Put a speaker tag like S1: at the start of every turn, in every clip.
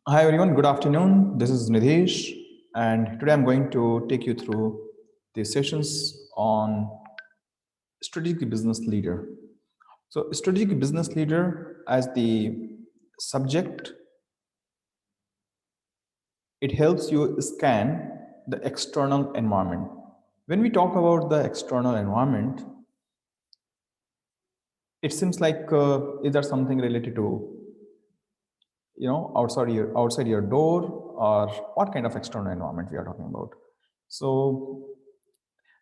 S1: Hi everyone, good afternoon. This is Nidhish, and today I'm going to take you through the sessions on strategic business leader. So, strategic business leader as the subject, it helps you scan the external environment. When we talk about the external environment, it seems like is there something related to outside your door, or what kind of external environment we are talking about? So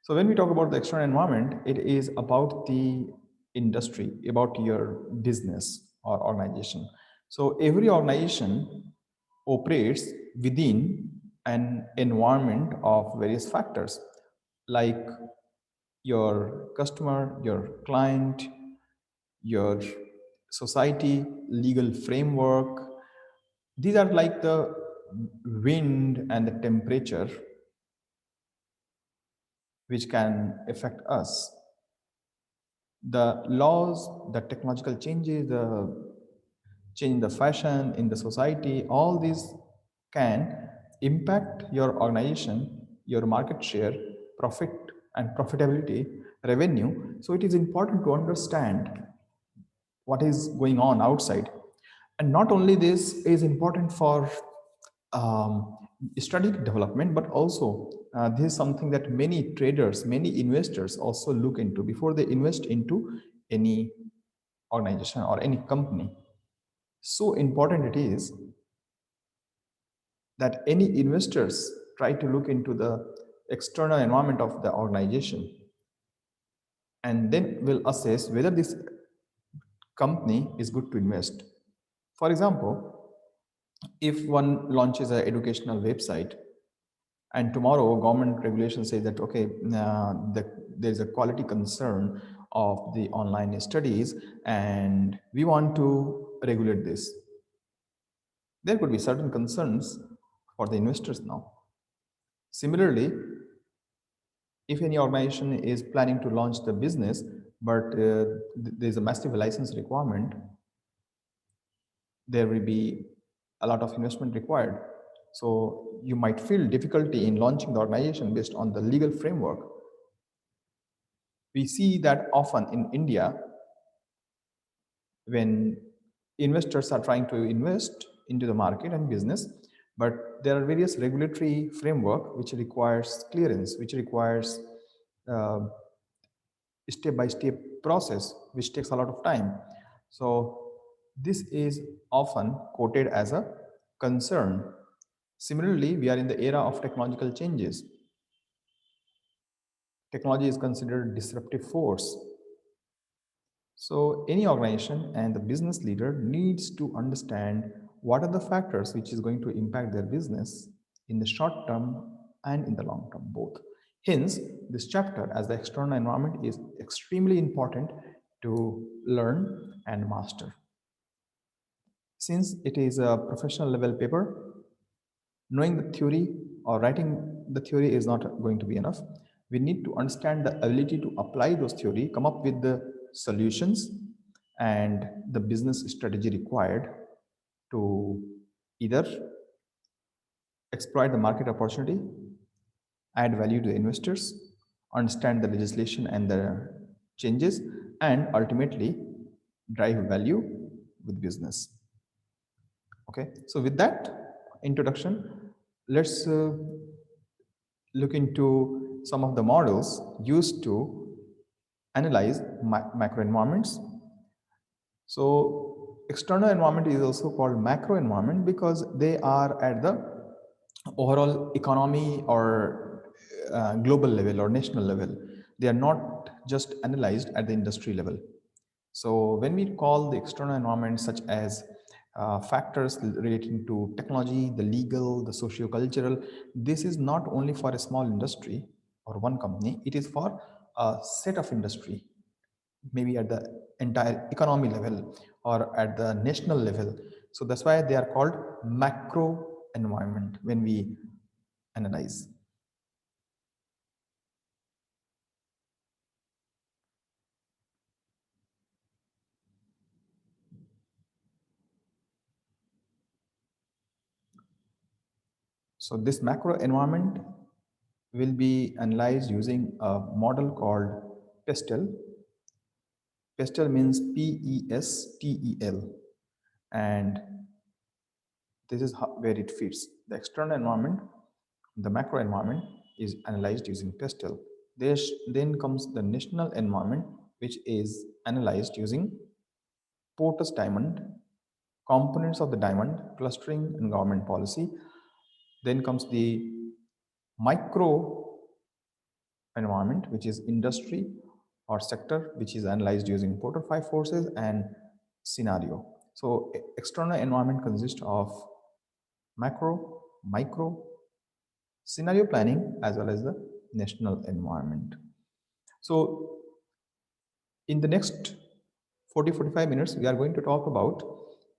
S1: So when we talk about the external environment, it is about the industry, about your business or organization. So every organization operates within an environment of various factors like your customer, your client, your society, legal framework. These are like the wind and the temperature which can affect us. The laws, the technological changes, the change in the fashion in the society, all these can impact your organization, your market share, profit and profitability, revenue. So it is important to understand what is going on outside. And not only this is important for um, strategic development, but also this is something that many traders, many investors also look into before they invest into any organization or any company. So important it is that any investors try to look into the external environment of the organization and then will assess whether this company is good to invest. For example, if one launches an educational website and tomorrow government regulation says that okay, there's a quality concern of the online studies and we want to regulate this, there could be certain concerns for the investors now. Similarly, if any organization is planning to launch the business but there's a massive license requirement, there will be a lot of investment required. So you might feel difficulty in launching the organization based on the legal framework. We see that often in India when investors are trying to invest into the market and business, but there are various regulatory framework which requires clearance, which requires uh, step by step process which takes a lot of time. So this is often quoted as a concern. Similarly, we are in the era of technological changes. Technology is considered a disruptive force. So any organization and the business leader needs to understand what are the factors which is going to impact their business in the short term and in the long term, both. Hence, this chapter as the external environment is extremely important to learn and master. Since it is a professional level paper, knowing the theory or writing the theory is not going to be enough. We need to understand the ability to apply those theory, come up with the solutions and the business strategy required to either exploit the market opportunity, add value to the investors, understand the legislation and the changes, and ultimately drive value with business. Okay, so with that introduction, let's look into some of the models used to analyze macro environments. So external environment is also called macro environment because they are at the overall economy or global level or national level. They are not just analyzed at the industry level. So when we call the external environment such as factors relating to technology, the legal, the socio-cultural, this is not only for a small industry or one company, it is for a set of industry, maybe at the entire economy level or at the national level. So that's why they are called macro environment when we analyze. So this macro environment will be analyzed using a model called PESTEL. PESTEL means PESTEL, and this is where it fits. The external environment, the macro environment, is analyzed using PESTEL. Then comes the national environment, which is analyzed using Porter's diamond, components of the diamond, clustering, and government policy. Then comes the micro environment, which is industry or sector, which is analyzed using Porter 5 forces and scenario. So external environment consists of macro, micro, scenario planning, as well as the national environment. So in the next 40-45 minutes, we are going to talk about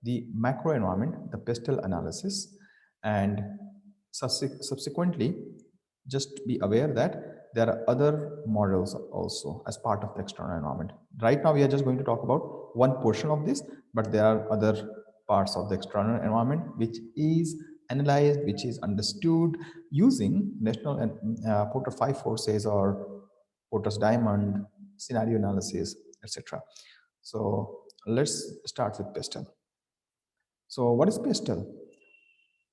S1: the macro environment, the PESTEL analysis, and subsequently, just be aware that there are other models also as part of the external environment. Right now, we are just going to talk about one portion of this, but there are other parts of the external environment which is analyzed, which is understood using national and Porter 5 forces or Porter's diamond, scenario analysis, etc. So let's start with PESTEL. So what is PESTEL?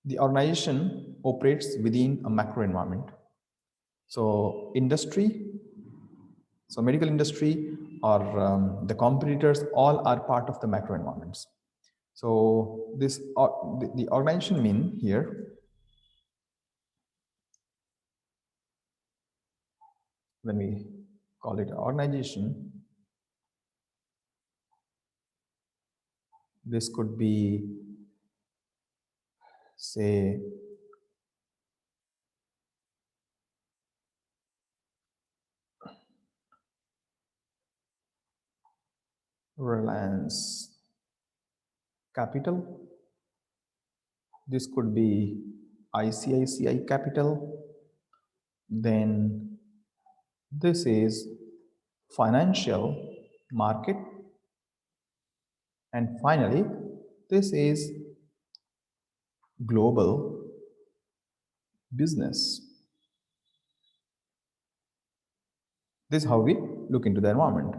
S1: The organization operates within a macro environment. So industry, so medical industry or the competitors all are part of the macro environments. So this the organization mean here, when we call it organization, this could be, say, Reliance Capital. This could be ICICI Capital. Then this is financial market. And finally, this is global business. This is how we look into the environment.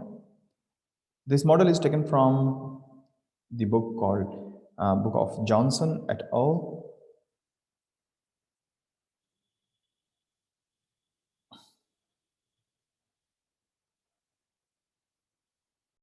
S1: This model is taken from the book called Book of Johnson et al.